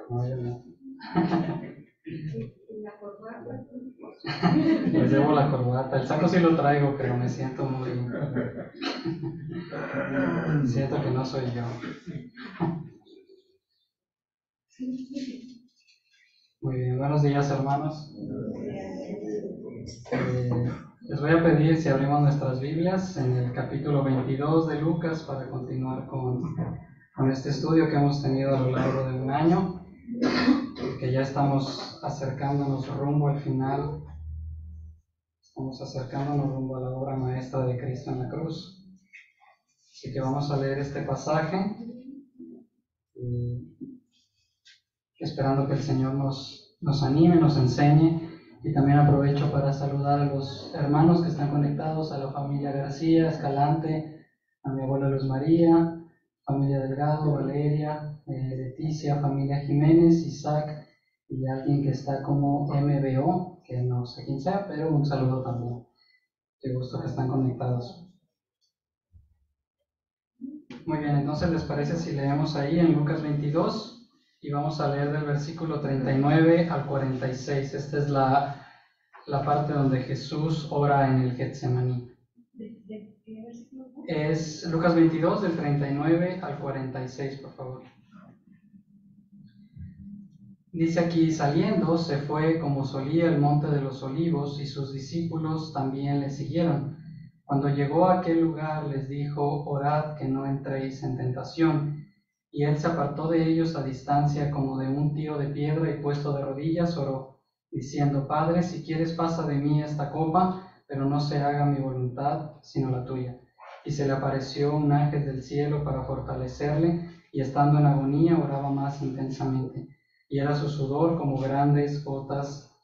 No, yo no. ¿Y la corbata? Les llevo la corbata. El saco sí lo traigo, pero me siento muy... Siento que no soy yo. Muy bien, buenos días, hermanos. Les voy a pedir si abrimos nuestras Biblias en el capítulo 22 de Lucas para continuar con este estudio que hemos tenido a lo largo de un año, que ya estamos acercándonos rumbo al final. Estamos acercándonos rumbo a la obra maestra de Cristo en la cruz. Así que vamos a leer este pasaje, esperando que el Señor nos anime, nos enseñe, y también aprovecho para saludar a los hermanos que están conectados, a la familia García, Escalante, a mi abuela Luz María, familia Delgado, Valeria, Leticia, familia Jiménez, Isaac, y alguien que está como MBO, que no sé quién sea, pero un saludo también. Qué gusto que están conectados. Muy bien, entonces les parece si leemos ahí en Lucas 22 y vamos a leer del versículo 39 al 46. Esta es la parte donde Jesús ora en el Getsemaní. ¿De qué versículo? Es Lucas 22 del 39 al 46, por favor. Dice aquí, saliendo, se fue como solía el monte de los olivos, y sus discípulos también le siguieron. Cuando llegó a aquel lugar, les dijo, orad que no entréis en tentación. Y él se apartó de ellos a distancia como de un tiro de piedra, y puesto de rodillas oró, diciendo, Padre, si quieres pasa de mí esta copa, pero no se haga mi voluntad, sino la tuya. Y se le apareció un ángel del cielo para fortalecerle, y estando en agonía oraba más intensamente. Y era su sudor como grandes gotas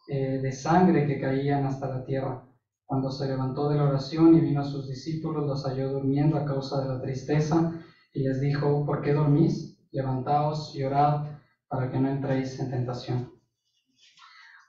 de sangre que caían hasta la tierra. Cuando se levantó de la oración y vino a sus discípulos, los halló durmiendo a causa de la tristeza, y les dijo, ¿por qué dormís? Levantaos y orad para que no entréis en tentación.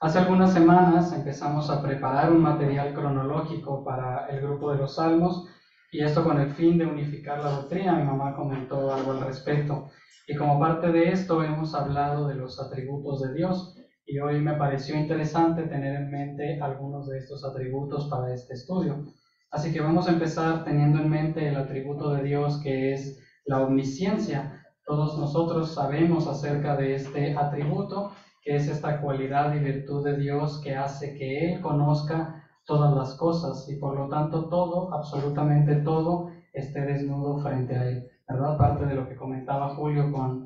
Hace algunas semanas empezamos a preparar un material cronológico para el grupo de los Salmos, y esto con el fin de unificar la doctrina. Mi mamá comentó algo al respecto. Y como parte de esto hemos hablado de los atributos de Dios, y hoy me pareció interesante tener en mente algunos de estos atributos para este estudio. Así que vamos a empezar teniendo en mente el atributo de Dios, que es la omnisciencia. Todos nosotros sabemos acerca de este atributo, que es esta cualidad y virtud de Dios que hace que Él conozca todas las cosas, y por lo tanto todo, absolutamente todo, esté desnudo frente a Él, ¿verdad? Parte de lo que comentaba Julio con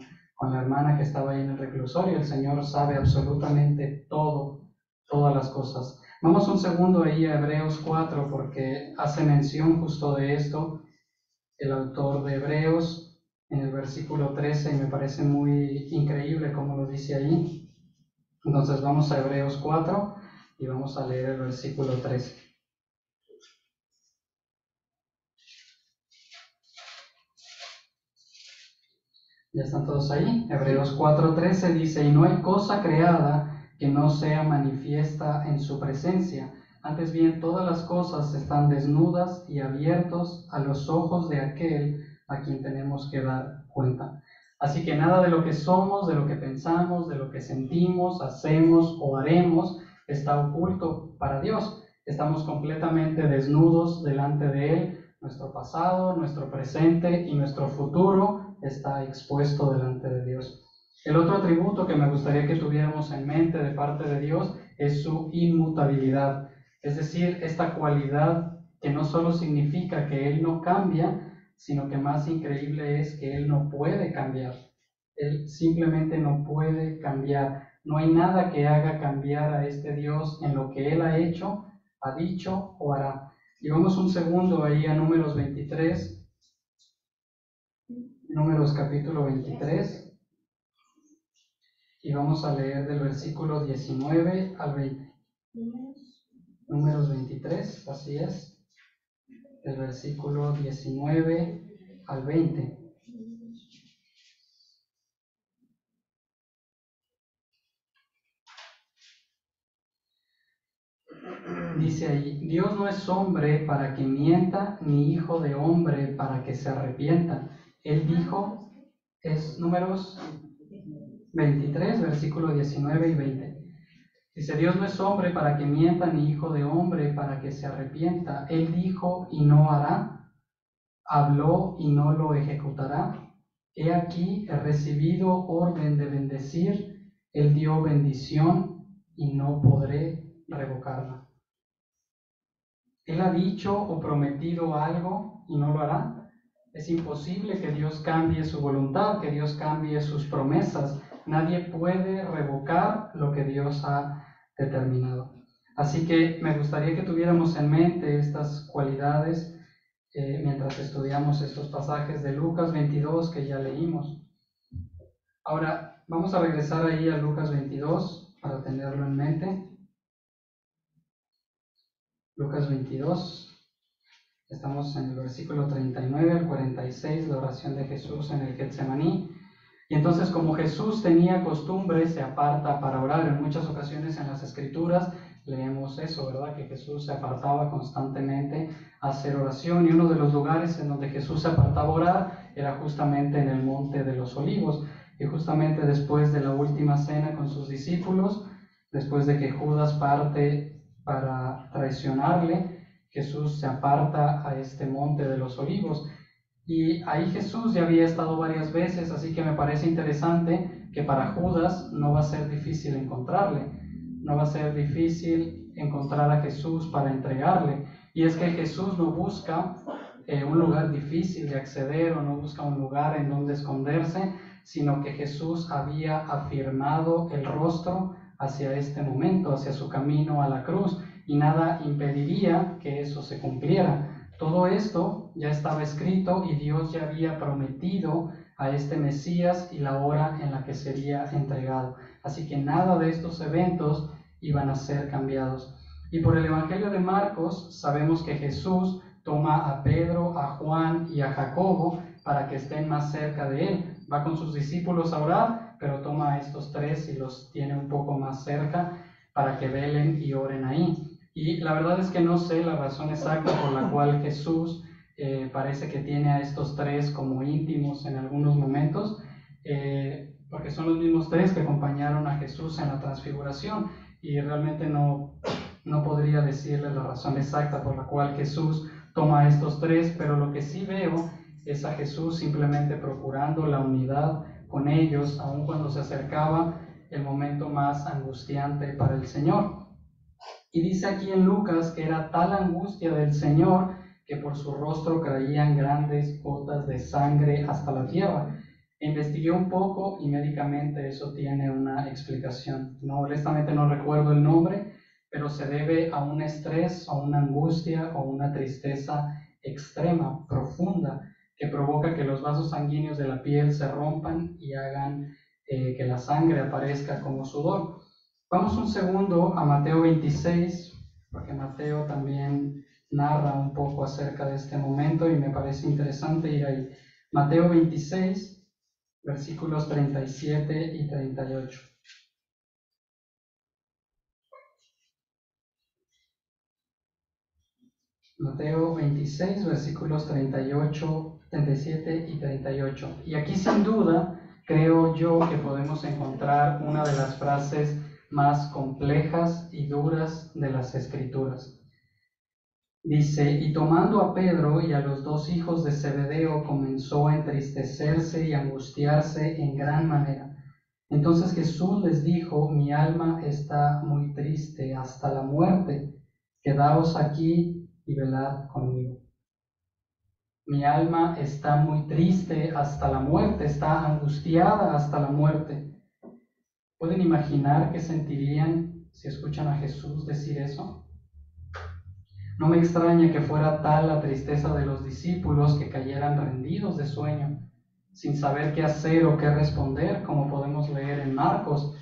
la hermana que estaba ahí en el reclusorio. El Señor sabe absolutamente todo, todas las cosas. Vamos un segundo ahí a Hebreos 4, porque hace mención justo de esto el autor de Hebreos en el versículo 13, y me parece muy increíble como lo dice ahí. Entonces vamos a Hebreos 4 y vamos a leer el versículo 13. ¿Ya están todos ahí? Hebreos 4:13 dice, y no hay cosa creada que no sea manifiesta en su presencia. Antes bien, todas las cosas están desnudas y abiertos a los ojos de aquel a quien tenemos que dar cuenta. Así que nada de lo que somos, de lo que pensamos, de lo que sentimos, hacemos o haremos está oculto para Dios. Estamos completamente desnudos delante de Él. Nuestro pasado, nuestro presente y nuestro futuro está expuesto delante de Dios. El otro atributo que me gustaría que tuviéramos en mente de parte de Dios es su inmutabilidad. Es decir, esta cualidad que no solo significa que Él no cambia, sino que más increíble es que Él no puede cambiar. Él simplemente no puede cambiar. No hay nada que haga cambiar a este Dios en lo que Él ha hecho, ha dicho o hará. Y vamos un segundo ahí a Números 23, Números capítulo 23, y vamos a leer del versículo 19 al 20. Números 23, así es, del versículo 19 al 20. Dice ahí, Dios no es hombre para que mienta, ni hijo de hombre para que se arrepienta. Él dijo, es Números 23, versículo 19 y 20. Dice, Dios no es hombre para que mienta, ni hijo de hombre para que se arrepienta. Él dijo y no hará, habló y no lo ejecutará. He aquí, he recibido orden de bendecir, él dio bendición y no podré revocarla. Él ha dicho o prometido algo y no lo hará. Es imposible que Dios cambie su voluntad, que Dios cambie sus promesas. Nadie puede revocar lo que Dios ha determinado. Así que me gustaría que tuviéramos en mente estas cualidades mientras estudiamos estos pasajes de Lucas 22 que ya leímos. Ahora, vamos a regresar ahí a Lucas 22 para tenerlo en mente. Lucas 22. Estamos en el versículo 39 al 46, la oración de Jesús en el Getsemaní. Y entonces, como Jesús tenía costumbre, se aparta para orar. En muchas ocasiones en las Escrituras leemos eso, ¿verdad? Que Jesús se apartaba constantemente a hacer oración. Y uno de los lugares en donde Jesús se apartaba a orar era justamente en el Monte de los Olivos. Y justamente después de la última cena con sus discípulos, después de que Judas parte para traicionarle, Jesús se aparta a este Monte de los Olivos. Y ahí Jesús ya había estado varias veces, así que me parece interesante que para Judas no va a ser difícil encontrarle, no va a ser difícil encontrar a Jesús para entregarle. Y es que Jesús no busca un lugar difícil de acceder o no busca un lugar en donde esconderse, sino que Jesús había afirmado el rostro hacia este momento, hacia su camino a la cruz, y nada impediría que eso se cumpliera. Todo esto ya estaba escrito y Dios ya había prometido a este Mesías y la hora en la que sería entregado. Así que nada de estos eventos iban a ser cambiados. Y por el Evangelio de Marcos sabemos que Jesús toma a Pedro, a Juan y a Jacobo para que estén más cerca de él. Va con sus discípulos a orar, pero toma a estos tres y los tiene un poco más cerca para que velen y oren ahí. Y la verdad es que no sé la razón exacta por la cual Jesús parece que tiene a estos tres como íntimos en algunos momentos, porque son los mismos tres que acompañaron a Jesús en la transfiguración, y realmente no podría decirle la razón exacta por la cual Jesús toma a estos tres, pero lo que sí veo es a Jesús simplemente procurando la unidad con ellos, aun cuando se acercaba el momento más angustiante para el Señor. Y dice aquí en Lucas que era tal angustia del Señor que por su rostro caían grandes gotas de sangre hasta la tierra. Investigué un poco y médicamente eso tiene una explicación. No, honestamente no recuerdo el nombre, pero se debe a un estrés, a una angustia o una tristeza extrema, profunda, que provoca que los vasos sanguíneos de la piel se rompan y hagan que la sangre aparezca como sudor. Vamos un segundo a Mateo 26, porque Mateo también narra un poco acerca de este momento y me parece interesante ir ahí. Mateo 26, versículos 37 y 38. Mateo 26, versículos 38, 37 y 38. Y aquí sin duda creo yo que podemos encontrar una de las frases más complejas y duras de las Escrituras. Dice, y tomando a Pedro y a los dos hijos de Zebedeo, comenzó a entristecerse y angustiarse en gran manera. Entonces Jesús les dijo, mi alma está muy triste hasta la muerte, quedaos aquí y velad conmigo. Mi alma está muy triste hasta la muerte, está angustiada hasta la muerte. ¿Pueden imaginar qué sentirían si escuchan a Jesús decir eso? No me extraña que fuera tal la tristeza de los discípulos que cayeran rendidos de sueño, sin saber qué hacer o qué responder, como podemos leer en Marcos.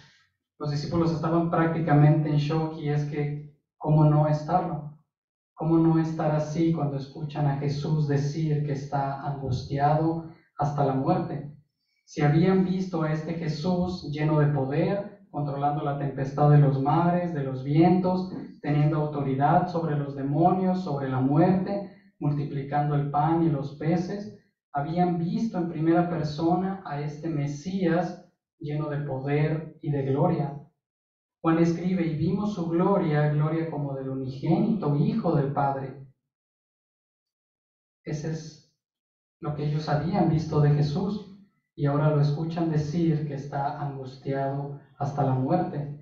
Los discípulos estaban prácticamente en shock, y es que, ¿cómo no estarlo? ¿Cómo no estar así cuando escuchan a Jesús decir que está angustiado hasta la muerte? Si habían visto a este Jesús lleno de poder, controlando la tempestad de los mares, de los vientos, teniendo autoridad sobre los demonios, sobre la muerte, multiplicando el pan y los peces, habían visto en primera persona a este Mesías lleno de poder y de gloria. Juan escribe, y vimos su gloria, gloria como del unigénito Hijo del Padre. Ese es lo que ellos habían visto de Jesús, y ahora lo escuchan decir que está angustiado hasta la muerte.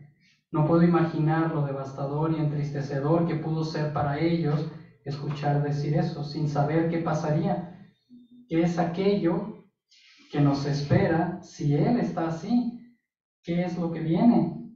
No puedo imaginar lo devastador y entristecedor que pudo ser para ellos escuchar decir eso, sin saber qué pasaría, qué es aquello que nos espera si Él está así, qué es lo que viene.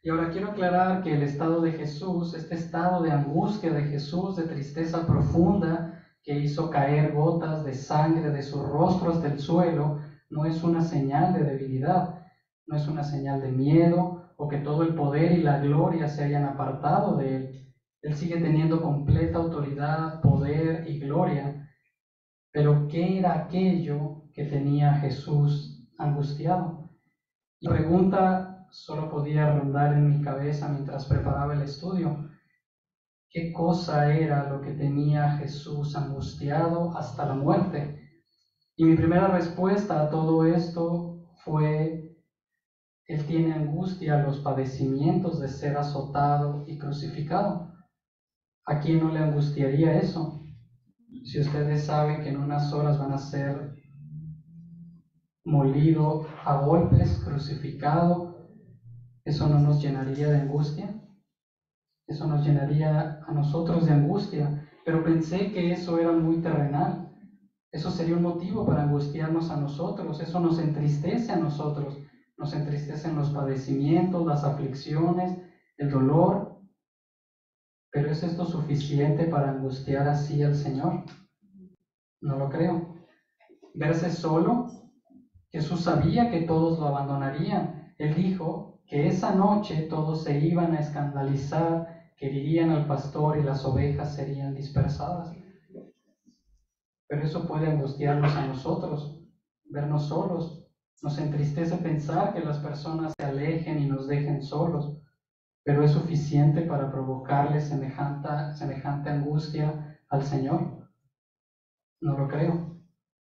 Y ahora quiero aclarar que el estado de Jesús, este estado de angustia de Jesús, de tristeza profunda, que hizo caer gotas de sangre de su rostro hasta el suelo, no es una señal de debilidad, no es una señal de miedo o que todo el poder y la gloria se hayan apartado de Él. Él sigue teniendo completa autoridad, poder y gloria. Pero ¿qué era aquello que tenía Jesús angustiado? La pregunta solo podía rondar en mi cabeza mientras preparaba el estudio. ¿Qué cosa era lo que tenía Jesús angustiado hasta la muerte? Y mi primera respuesta a todo esto fue, Él tiene angustia a los padecimientos de ser azotado y crucificado. ¿A quién no le angustiaría eso? Si ustedes saben que en unas horas van a ser molido a golpes, crucificado, ¿eso no nos llenaría de angustia? Eso nos llenaría a nosotros de angustia, pero pensé que eso era muy terrenal. Eso sería un motivo para angustiarnos a nosotros, eso nos entristece a nosotros, nos entristecen los padecimientos, las aflicciones, el dolor, pero ¿es esto suficiente para angustiar así al Señor? No lo creo. Verse solo, Jesús sabía que todos lo abandonarían. Él dijo que esa noche todos se iban a escandalizar, que herirían al pastor y las ovejas serían dispersadas. Pero eso puede angustiarnos a nosotros, vernos solos. Nos entristece pensar que las personas se alejen y nos dejen solos, pero es suficiente para provocarle semejante angustia al Señor. No lo creo.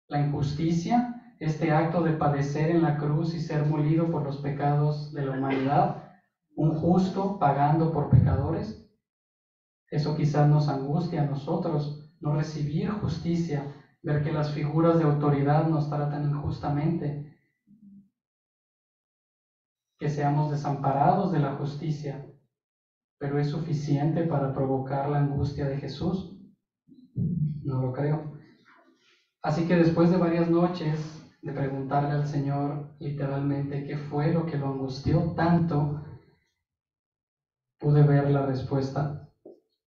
La injusticia, este acto de padecer en la cruz y ser molido por los pecados de la humanidad, un justo pagando por pecadores, eso quizás nos angustia a nosotros, no recibir justicia, ver que las figuras de autoridad nos tratan injustamente, que seamos desamparados de la justicia, pero ¿es suficiente para provocar la angustia de Jesús? No lo creo. Así que después de varias noches de preguntarle al Señor literalmente qué fue lo que lo angustió tanto, pude ver la respuesta.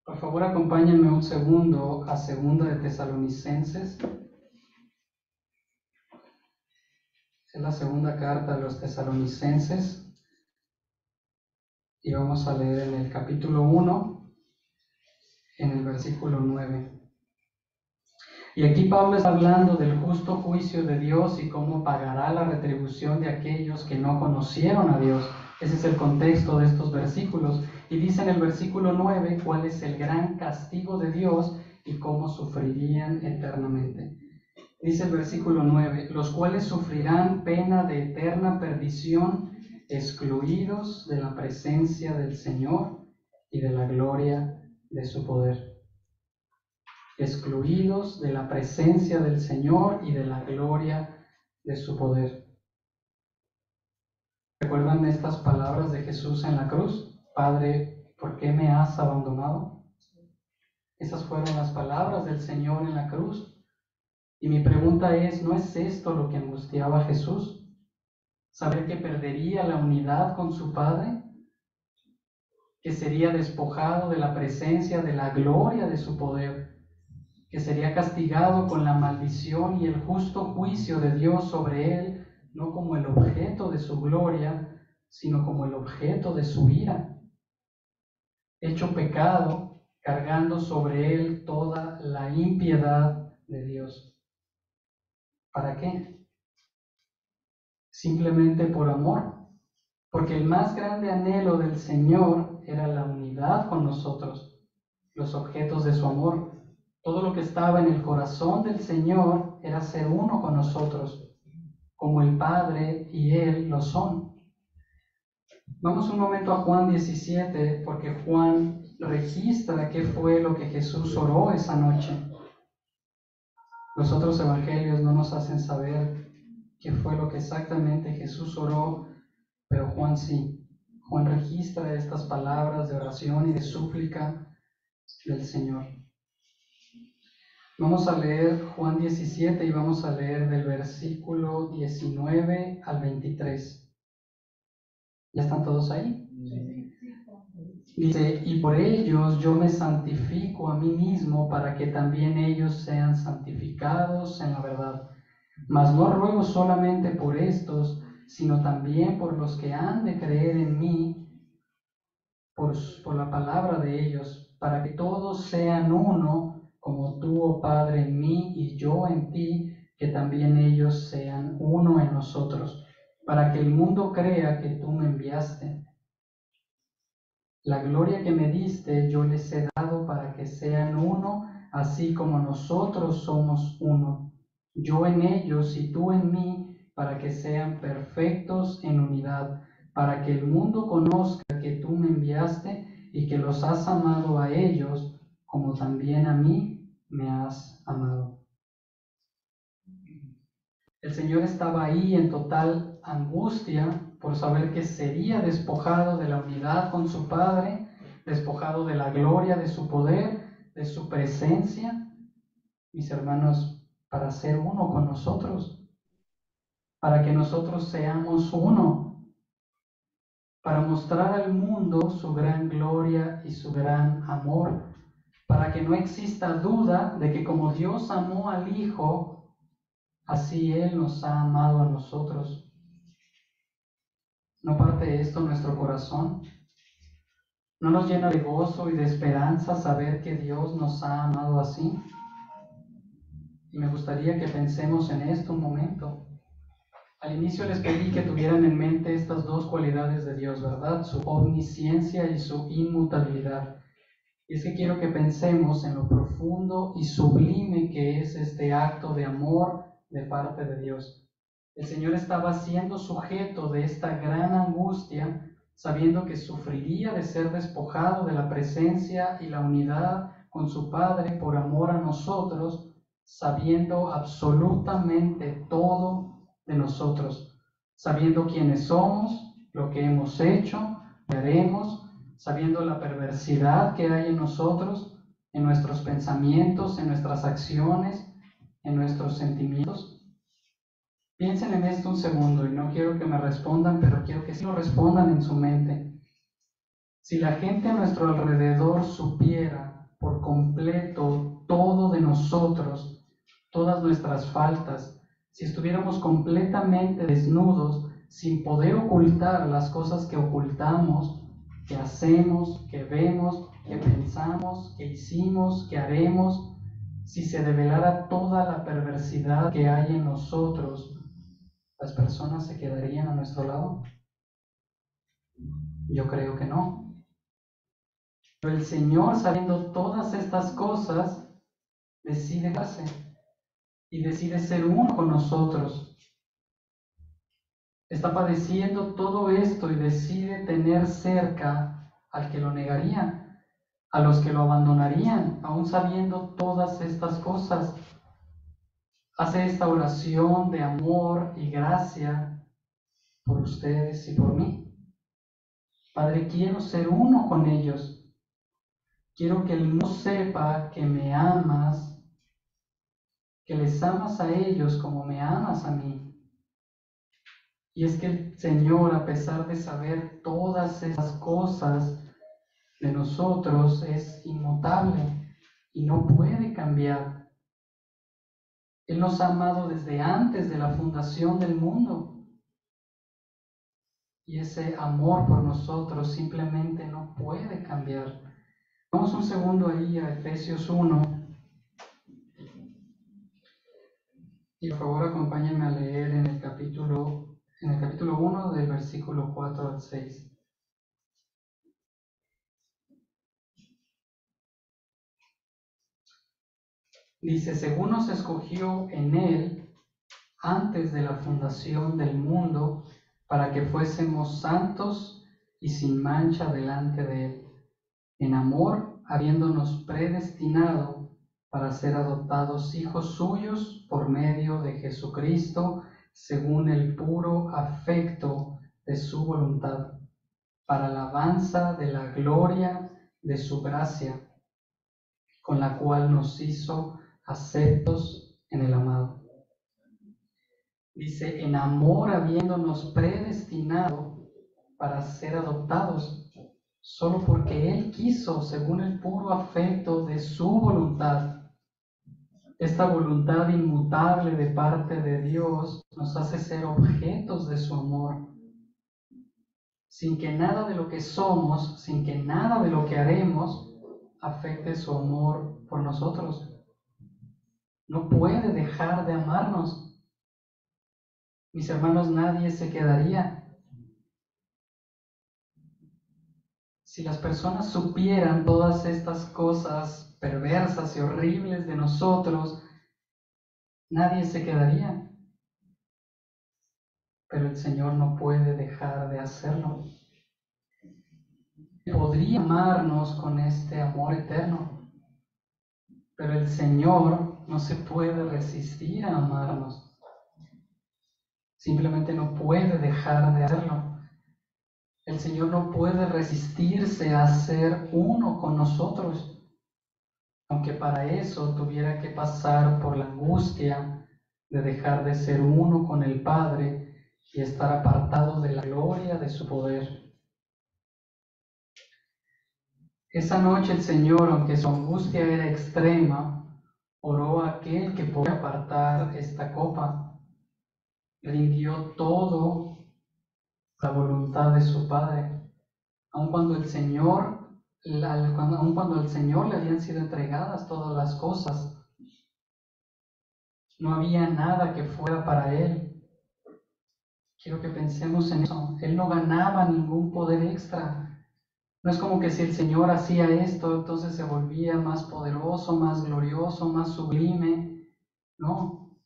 Por favor, acompáñenme un segundo a 2 de Tesalonicenses. Es la segunda carta de los Tesalonicenses y vamos a leer en el capítulo 1, en el versículo 9. Y aquí Pablo está hablando del justo juicio de Dios y cómo pagará la retribución de aquellos que no conocieron a Dios. Ese es el contexto de estos versículos. Y dice en el versículo 9 cuál es el gran castigo de Dios y cómo sufrirían eternamente. Dice el versículo 9, los cuales sufrirán pena de eterna perdición, excluidos de la presencia del Señor y de la gloria de su poder. Excluidos de la presencia del Señor y de la gloria de su poder. ¿Recuerdan estas palabras de Jesús en la cruz? Padre, ¿por qué me has abandonado? Esas fueron las palabras del Señor en la cruz. Y mi pregunta es, ¿no es esto lo que angustiaba a Jesús? ¿Saber que perdería la unidad con su Padre? ¿Que sería despojado de la presencia, de la gloria de su poder? ¿Que sería castigado con la maldición y el justo juicio de Dios sobre él, no como el objeto de su gloria, sino como el objeto de su ira? Hecho pecado, cargando sobre él toda la impiedad de Dios. ¿Para qué? Simplemente por amor, porque el más grande anhelo del Señor era la unidad con nosotros, los objetos de su amor. Todo lo que estaba en el corazón del Señor era ser uno con nosotros, como el Padre y Él lo son. Vamos un momento a Juan 17, porque Juan registra qué fue lo que Jesús oró esa noche. Los otros evangelios no nos hacen saber qué fue lo que exactamente Jesús oró, pero Juan sí. Juan registra estas palabras de oración y de súplica del Señor. Vamos a leer Juan 17 y vamos a leer del versículo 19 al 23. ¿Ya están todos ahí? Dice, y por ellos yo me santifico a mí mismo para que también ellos sean santificados en la verdad. Mas no ruego solamente por estos, sino también por los que han de creer en mí, por la palabra de ellos, para que todos sean uno, como tú, oh Padre, en mí y yo en ti, que también ellos sean uno en nosotros, para que el mundo crea que tú me enviaste. La gloria que me diste yo les he dado para que sean uno, así como nosotros somos uno. Yo en ellos y tú en mí, para que sean perfectos en unidad, para que el mundo conozca que tú me enviaste y que los has amado a ellos, como también a mí me has amado. El Señor estaba ahí en total angustia por saber que sería despojado de la unidad con su Padre, despojado de la gloria de su poder, de su presencia, mis hermanos, para ser uno con nosotros, para que nosotros seamos uno, para mostrar al mundo su gran gloria y su gran amor, para que no exista duda de que como Dios amó al Hijo, así Él nos ha amado a nosotros. ¿No parte esto nuestro corazón? ¿No nos llena de gozo y de esperanza saber que Dios nos ha amado así? Y me gustaría que pensemos en esto un momento. Al inicio les pedí que tuvieran en mente estas dos cualidades de Dios, ¿verdad? Su omnisciencia y su inmutabilidad. Y es que quiero que pensemos en lo profundo y sublime que es este acto de amor de parte de Dios. El Señor estaba siendo sujeto de esta gran angustia, sabiendo que sufriría de ser despojado de la presencia y la unidad con su Padre por amor a nosotros, sabiendo absolutamente todo de nosotros, sabiendo quiénes somos, lo que hemos hecho, lo que haremos, sabiendo la perversidad que hay en nosotros, en nuestros pensamientos, en nuestras acciones, en nuestros sentimientos. Piensen en esto un segundo y no quiero que me respondan, pero quiero que sí lo respondan en su mente. Si la gente a nuestro alrededor supiera por completo todo de nosotros, todas nuestras faltas, si estuviéramos completamente desnudos, sin poder ocultar las cosas que ocultamos, que hacemos, que vemos, que pensamos, que hicimos, que haremos, si se develara toda la perversidad que hay en nosotros, ¿las personas se quedarían a nuestro lado? Yo creo que no. Pero el Señor, sabiendo todas estas cosas, decide quedarse y decide ser uno con nosotros. Está padeciendo todo esto y decide tener cerca al que lo negaría, a los que lo abandonarían, aún sabiendo todas estas cosas. Hace esta oración de amor y gracia por ustedes y por mí. Padre, quiero ser uno con ellos. Quiero que el mundo sepa que me amas, que les amas a ellos como me amas a mí. Y es que el Señor, a pesar de saber todas esas cosas de nosotros, es inmutable y no puede cambiar. Él nos ha amado desde antes de la fundación del mundo. Y ese amor por nosotros simplemente no puede cambiar. Vamos un segundo ahí a Efesios 1. Y por favor acompáñenme a leer en el capítulo 1 del versículo 4 al 6. Dice, según nos escogió en Él antes de la fundación del mundo, para que fuésemos santos y sin mancha delante de Él, en amor, habiéndonos predestinado para ser adoptados hijos suyos por medio de Jesucristo, según el puro afecto de su voluntad, para alabanza de la gloria de su gracia, con la cual nos hizo aceptos en el amado. Dice, en amor habiéndonos predestinado para ser adoptados, solo porque Él quiso, según el puro afecto de su voluntad. Esta voluntad inmutable de parte de Dios nos hace ser objetos de su amor, sin que nada de lo que somos, sin que nada de lo que haremos afecte su amor por nosotros. No puede dejar de amarnos. Mis hermanos, nadie se quedaría. Si las personas supieran todas estas cosas perversas y horribles de nosotros, nadie se quedaría. Pero el Señor no puede dejar de hacerlo. Podría amarnos con este amor eterno, pero el Señor no se puede resistir a amarnos. Simplemente no puede dejar de hacerlo. El Señor no puede resistirse a ser uno con nosotros, aunque para eso tuviera que pasar por la angustia de dejar de ser uno con el Padre y estar apartado de la gloria de su poder. Esa noche el Señor, aunque su angustia era extrema, oró a aquel que podía apartar esta copa. Rindió todo la voluntad de su Padre, aun cuando al Señor le habían sido entregadas todas las cosas. No había nada que fuera para Él. Quiero que pensemos en eso. Él no ganaba ningún poder extra. No es como que si el Señor hacía esto, entonces se volvía más poderoso, más glorioso, más sublime. No.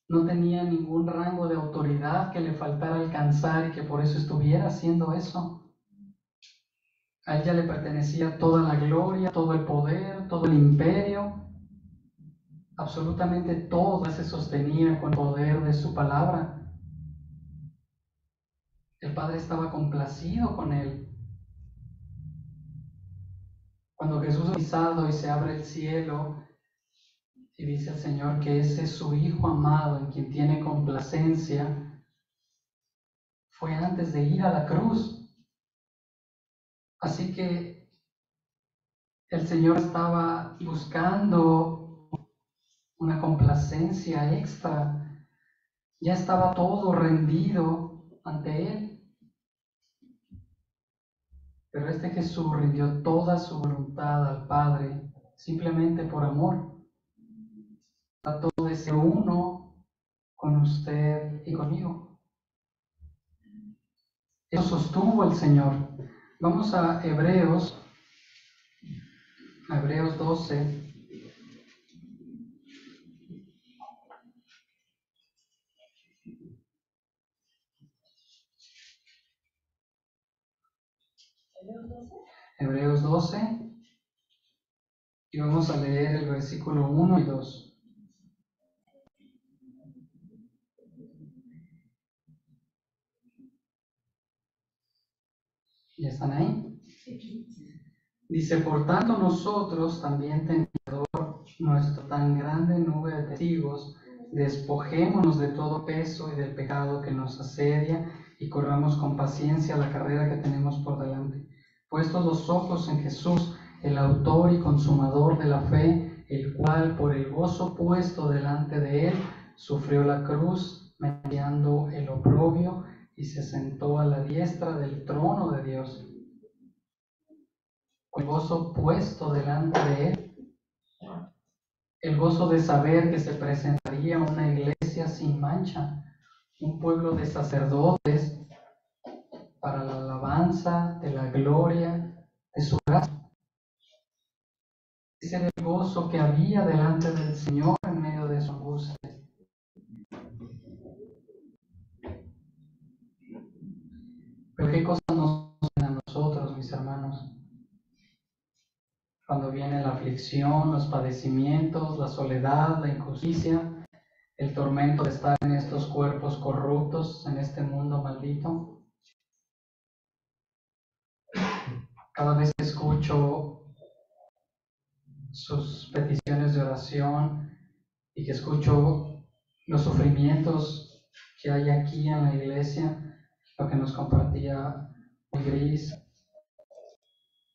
No tenía ningún rango de autoridad que le faltara alcanzar y que por eso estuviera haciendo eso. A ella le pertenecía toda la gloria, todo el poder, todo el imperio. Absolutamente todo se sostenía con el poder de su palabra. El Padre estaba complacido con él. Cuando Jesús es bautizado y se abre el cielo y dice al Señor que ese es su Hijo amado en quien tiene complacencia, fue antes de ir a la cruz. Así que el Señor estaba buscando una complacencia extra. Ya estaba todo rendido ante Él. Pero este Jesús rindió toda su voluntad al Padre simplemente por amor. Trató de ser uno con usted y conmigo. Eso sostuvo el Señor. Vamos a Hebreos 12. Hebreos 12. Y vamos a leer el versículo 1 y 2. ¿Ya están ahí? Dice, por tanto nosotros también teniendo nuestra tan grande nube de testigos, despojémonos de todo peso y del pecado que nos asedia y corramos con paciencia la carrera que tenemos por delante. Puestos los ojos en Jesús, el autor y consumador de la fe, el cual por el gozo puesto delante de él sufrió la cruz, mediando el oprobio, y se sentó a la diestra del trono de Dios. El gozo puesto delante de él, el gozo de saber que se presentaría una iglesia sin mancha, un pueblo de sacerdotes para la alabanza de la gloria de su gracia. Ese era el gozo que había delante del Señor en medio de su angustia. Pero ¿qué cosas nos suceden a nosotros, mis hermanos? Cuando viene la aflicción, los padecimientos, la soledad, la injusticia, el tormento de estar en estos cuerpos corruptos, en este mundo maldito. Cada vez que escucho sus peticiones de oración y que escucho los sufrimientos que hay aquí en la iglesia, lo que nos compartía Gris,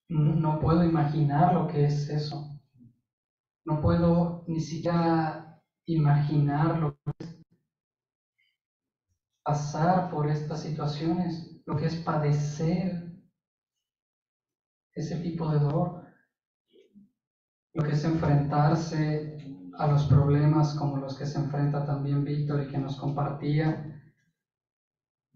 no puedo imaginar lo que es eso. No puedo ni siquiera imaginar lo que es pasar por estas situaciones, lo que es padecer ese tipo de dolor, lo que es enfrentarse a los problemas como los que se enfrenta también Víctor y que nos compartía,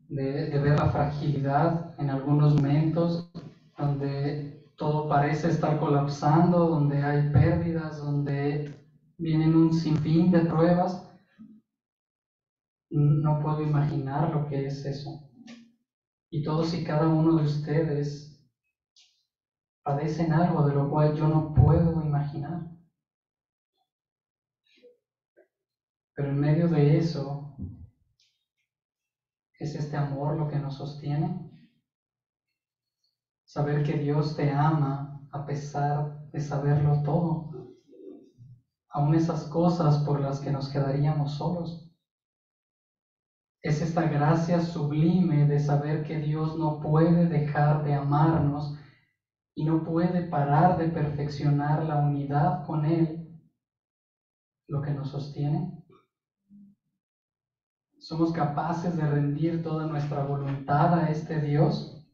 de ver la fragilidad en algunos momentos donde todo parece estar colapsando, donde hay pérdidas, donde vienen un sinfín de pruebas. No puedo imaginar lo que es eso. Y todos y cada uno de ustedes padecen algo de lo cual yo no puedo imaginar. Pero en medio de eso, ¿es este amor lo que nos sostiene? Saber que Dios te ama a pesar de saberlo todo. Aún esas cosas por las que nos quedaríamos solos. Es esta gracia sublime de saber que Dios no puede dejar de amarnos y no puede parar de perfeccionar la unidad con Él, lo que nos sostiene. ¿Somos capaces de rendir toda nuestra voluntad a este Dios?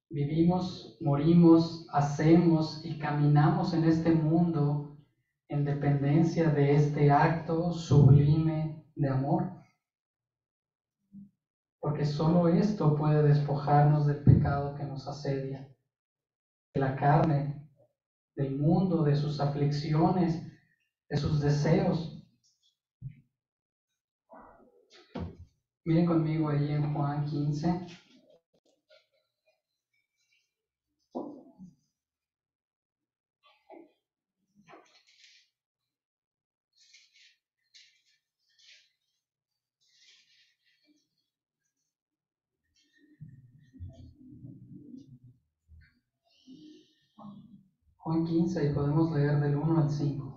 Vivimos, morimos, hacemos y caminamos en este mundo en dependencia de este acto sublime de amor. Porque solo esto puede despojarnos del pecado que nos asedia, de la carne, del mundo, de sus aflicciones, de sus deseos. Miren conmigo ahí en Juan 15. Juan 15 y podemos leer del 1 al 5.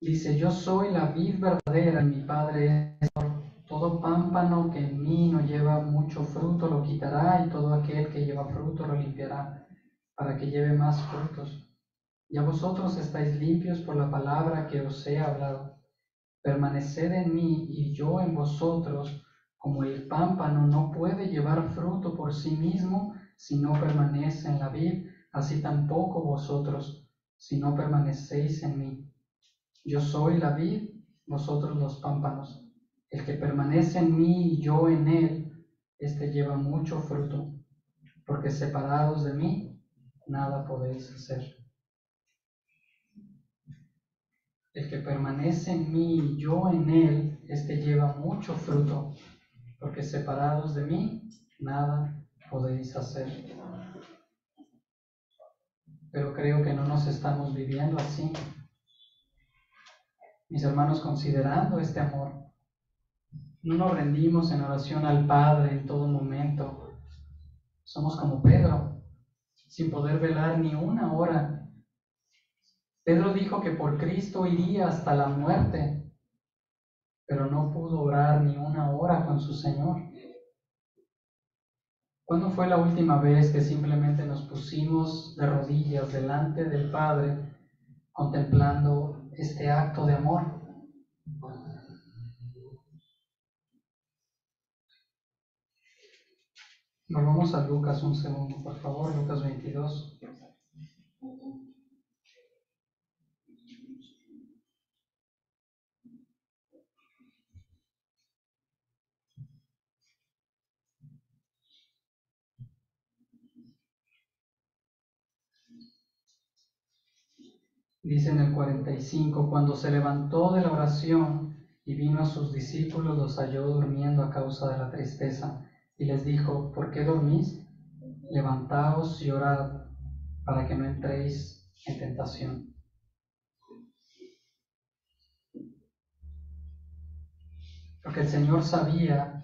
Dice, yo soy la vid verdadera y mi Padre es todo pámpano que en mí no lleva mucho fruto lo quitará y todo aquel que lleva fruto lo limpiará para que lleve más frutos. Ya vosotros estáis limpios por la palabra que os he hablado. Permaneced en mí y yo en vosotros, como el pámpano no puede llevar fruto por sí mismo si no permanece en la vid, así tampoco vosotros, si no permanecéis en mí. Yo soy la vid, vosotros los pámpanos. El que permanece en mí y yo en él, éste lleva mucho fruto, porque separados de mí, nada podéis hacer. El que permanece en mí y yo en él, éste lleva mucho fruto, porque separados de mí, nada podéis hacer. Pero creo que no nos estamos viviendo así. Mis hermanos, considerando este amor, no nos rendimos en oración al Padre en todo momento. Somos como Pedro, sin poder velar ni una hora. Pedro dijo que por Cristo iría hasta la muerte, pero no pudo orar ni una hora con su Señor. ¿Cuándo fue la última vez que simplemente nos pusimos de rodillas delante del Padre contemplando este acto de amor? Volvamos a Lucas un segundo, por favor, Lucas 22. Dice en el 45, cuando se levantó de la oración, Y vino a sus discípulos, los halló durmiendo a causa de la tristeza, y les dijo: ¿Por qué dormís? Levantaos y orad, para que no entréis en tentación. Porque el Señor sabía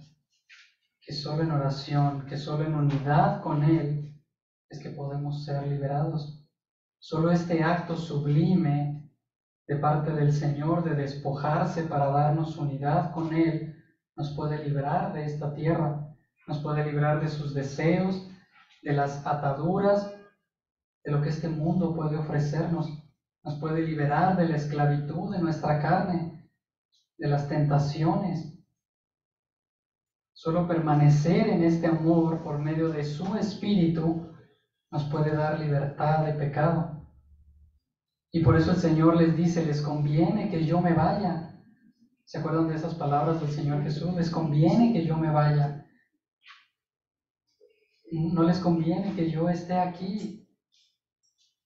que solo en oración, que solo en unidad con Él es que podemos ser liberados. Solo este acto sublime de parte del Señor de despojarse para darnos unidad con Él nos puede librar de esta tierra, nos puede librar de sus deseos, de las ataduras, de lo que este mundo puede ofrecernos, nos puede liberar de la esclavitud de nuestra carne, de las tentaciones. Solo permanecer en este amor por medio de su Espíritu nos puede dar libertad de pecado. Y por eso el Señor les dice: les conviene que yo me vaya. ¿Se acuerdan de esas palabras del Señor Jesús? Les conviene que yo me vaya. No les conviene que yo esté aquí.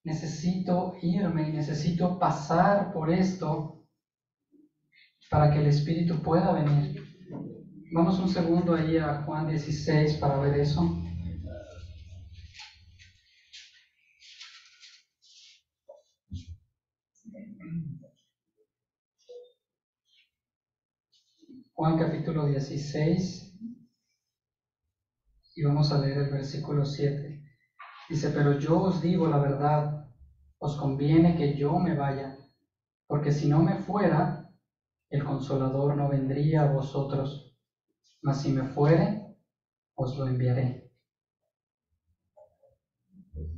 Necesito irme y necesito pasar por esto para que el Espíritu pueda venir. Vamos un segundo ahí a Juan 16 para ver eso. Juan capítulo 16 y vamos a leer el versículo 7. Dice: pero yo os digo la verdad, os conviene que yo me vaya, porque si no me fuera, el Consolador no vendría a vosotros, mas si me fuere, os lo enviaré.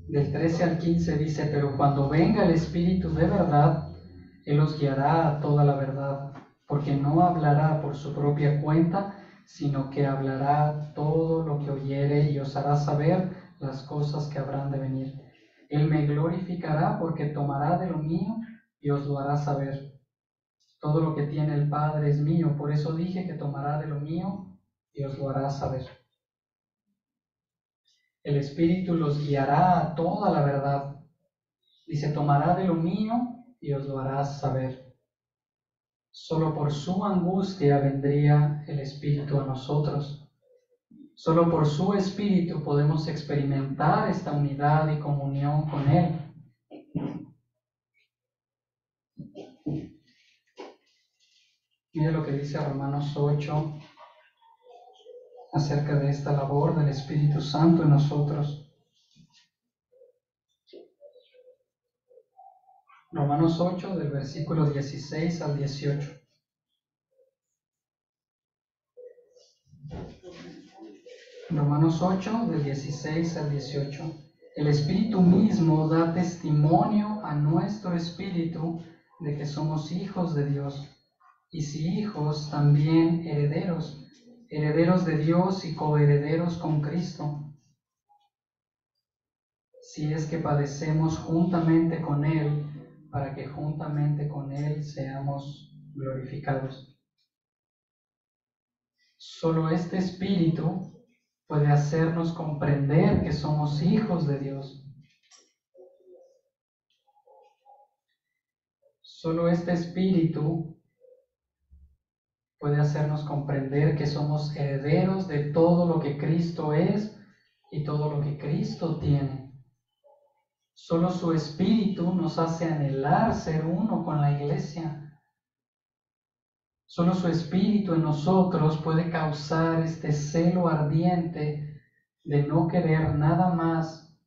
Del 13 al 15 dice: pero cuando venga el Espíritu de verdad, Él os guiará a toda la verdad, porque no hablará por su propia cuenta, sino que hablará todo lo que oyere y os hará saber las cosas que habrán de venir. Él me glorificará, porque tomará de lo mío y os lo hará saber. Todo lo que tiene el Padre es mío, por eso dije que tomará de lo mío y os lo hará saber. El Espíritu los guiará a toda la verdad. Dice: tomará de lo mío y os lo hará saber. Solo por su angustia vendría el Espíritu a nosotros. Solo por su Espíritu podemos experimentar esta unidad y comunión con Él. Mire lo que dice Romanos 8 acerca de esta labor del Espíritu Santo en nosotros. Romanos 8, del versículo 16 al 18. Romanos 8, del 16 al 18. El Espíritu mismo da testimonio a nuestro espíritu de que somos hijos de Dios. Y si hijos, también herederos, herederos de Dios y coherederos con Cristo. Si es que padecemos juntamente con Él, para que juntamente con Él seamos glorificados. Solo este Espíritu puede hacernos comprender que somos hijos de Dios. Solo este Espíritu puede hacernos comprender que somos herederos de todo lo que Cristo es y todo lo que Cristo tiene. Solo su Espíritu nos hace anhelar ser uno con la Iglesia. Solo su Espíritu en nosotros puede causar este celo ardiente de no querer nada más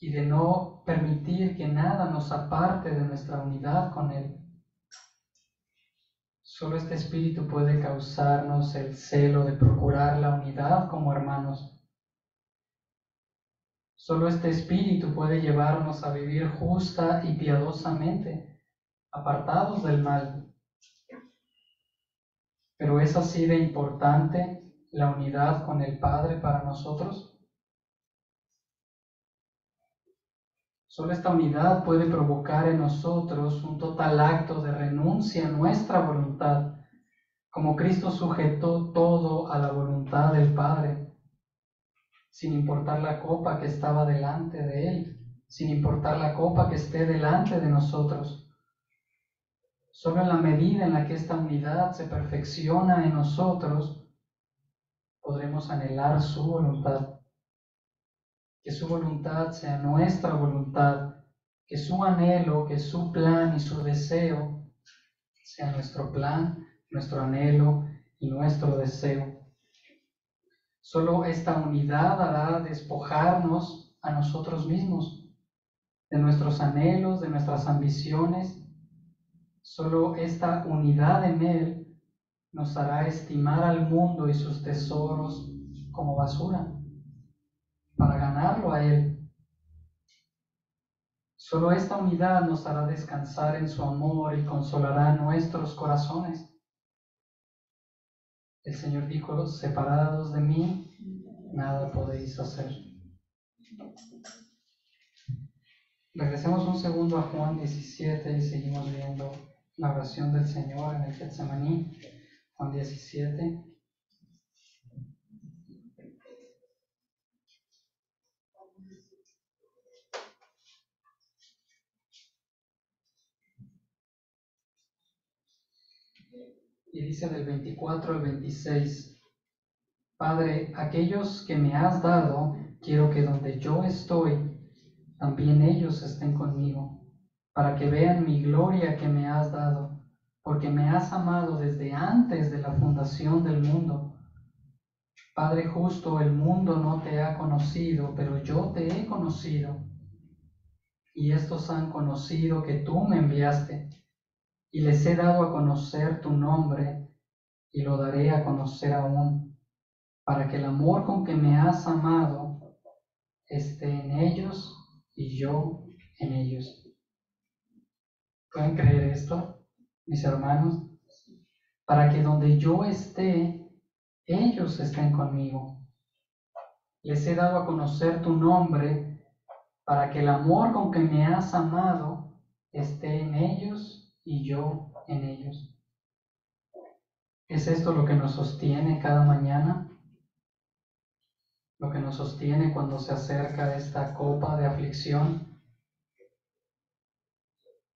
y de no permitir que nada nos aparte de nuestra unidad con Él. Solo este Espíritu puede causarnos el celo de procurar la unidad como hermanos. Solo este Espíritu puede llevarnos a vivir justa y piadosamente, apartados del mal. Pero ¿es así de importante la unidad con el Padre para nosotros? Solo esta unidad puede provocar en nosotros un total acto de renuncia a nuestra voluntad, como Cristo sujetó todo a la voluntad del Padre, sin importar la copa que estaba delante de Él, sin importar la copa que esté delante de nosotros. Solo en la medida en la que esta unidad se perfecciona en nosotros, podremos anhelar su voluntad. Que su voluntad sea nuestra voluntad, que su anhelo, que su plan y su deseo sea nuestro plan, nuestro anhelo y nuestro deseo. Solo esta unidad hará despojarnos a nosotros mismos, de nuestros anhelos, de nuestras ambiciones. Solo esta unidad en Él nos hará estimar al mundo y sus tesoros como basura, para ganarlo a Él. Solo esta unidad nos hará descansar en su amor y consolará nuestros corazones. El Señor dijo: separados de mí, nada podéis hacer. Regresemos un segundo a Juan 17 y seguimos viendo la oración del Señor en el Getsemaní. Juan 17. Y dice del 24 al 26: Padre, aquellos que me has dado, quiero que donde yo estoy, también ellos estén conmigo, para que vean mi gloria que me has dado, porque me has amado desde antes de la fundación del mundo. Padre justo, el mundo no te ha conocido, pero yo te he conocido, y estos han conocido que tú me enviaste, y les he dado a conocer tu nombre, y lo daré a conocer aún, para que el amor con que me has amado esté en ellos y yo en ellos. ¿Pueden creer esto, mis hermanos? Para que donde yo esté, ellos estén conmigo. Les he dado a conocer tu nombre, para que el amor con que me has amado esté en ellos y yo en ellos. ¿Es esto lo que nos sostiene cada mañana? Lo que nos sostiene cuando se acerca esta copa de aflicción.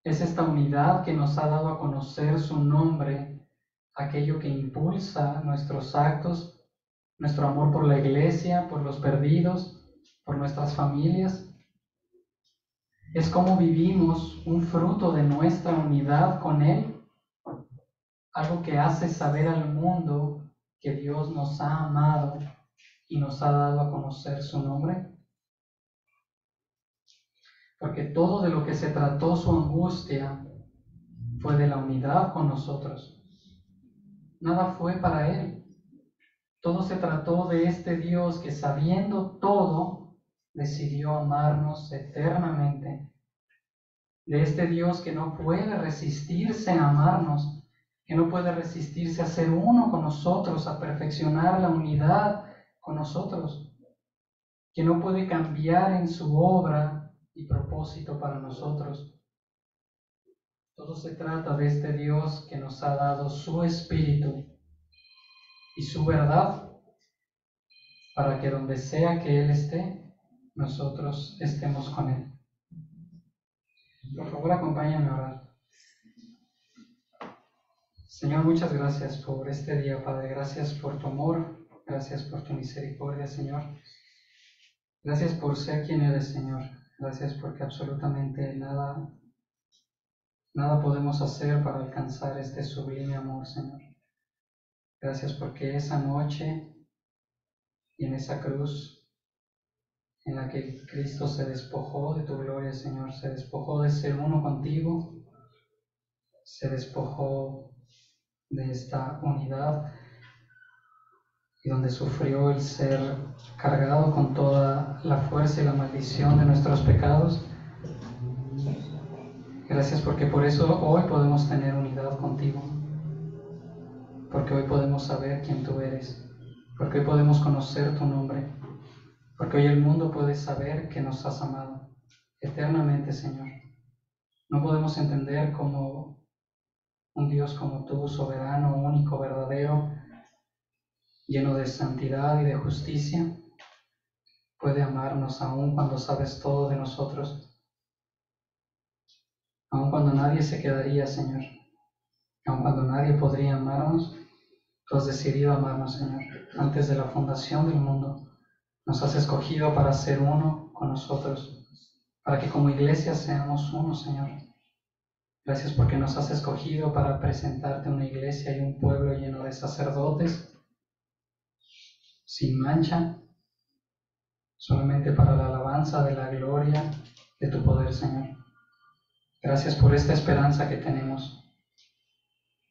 Es esta unidad que nos ha dado a conocer su nombre, aquello que impulsa nuestros actos, nuestro amor por la iglesia, por los perdidos, por nuestras familias. Es como vivimos un fruto de nuestra unidad con Él, algo que hace saber al mundo que Dios nos ha amado y nos ha dado a conocer su nombre. Porque todo de lo que se trató su angustia fue de la unidad con nosotros. Nada fue para Él. Todo se trató de este Dios que, sabiendo todo, decidió amarnos eternamente. De este Dios que no puede resistirse a amarnos, que no puede resistirse a ser uno con nosotros, a perfeccionar la unidad con nosotros, que no puede cambiar en su obra y propósito para nosotros. Todo se trata de este Dios que nos ha dado su Espíritu y su verdad, para que donde sea que Él esté, nosotros estemos con Él. Por favor, acompáñame a orar. Señor, muchas gracias por este día, Padre. Gracias por tu amor, gracias por tu misericordia, Señor. Gracias por ser quien eres, Señor. Gracias porque absolutamente nada podemos hacer para alcanzar este sublime amor, Señor. Gracias porque esa noche y en esa cruz en la que Cristo se despojó de tu gloria, Señor, se despojó de ser uno contigo, se despojó de esta unidad y donde sufrió el ser cargado con toda la fuerza y la maldición de nuestros pecados. Gracias porque por eso hoy podemos tener unidad contigo, porque hoy podemos saber quién tú eres, porque hoy podemos conocer tu nombre, porque hoy el mundo puede saber que nos has amado eternamente, Señor. No podemos entender cómo un Dios como tú, soberano, único, verdadero, lleno de santidad y de justicia, puede amarnos aun cuando sabes todo de nosotros, aun cuando nadie se quedaría, Señor. Aun cuando nadie podría amarnos, tú has decidido amarnos, Señor. Antes de la fundación del mundo, nos has escogido para ser uno con nosotros, para que como iglesia seamos uno, Señor. Gracias porque nos has escogido para presentarte una iglesia y un pueblo lleno de sacerdotes, sin mancha, solamente para la alabanza de la gloria de tu poder, Señor. Gracias por esta esperanza que tenemos.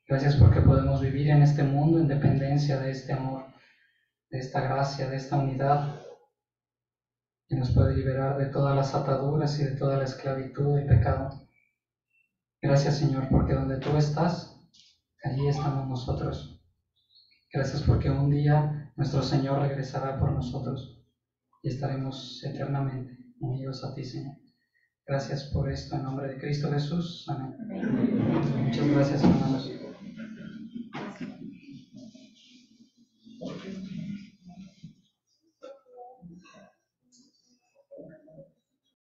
Gracias porque podemos vivir en este mundo en dependencia de este amor, de esta gracia, de esta unidad, que nos puede liberar de todas las ataduras y de toda la esclavitud del pecado. Gracias, Señor, porque donde tú estás, allí estamos nosotros. Gracias porque un día nuestro Señor regresará por nosotros y estaremos eternamente unidos a ti, Señor. Gracias por esto en nombre de Cristo Jesús. Amén. Muchas gracias, hermano.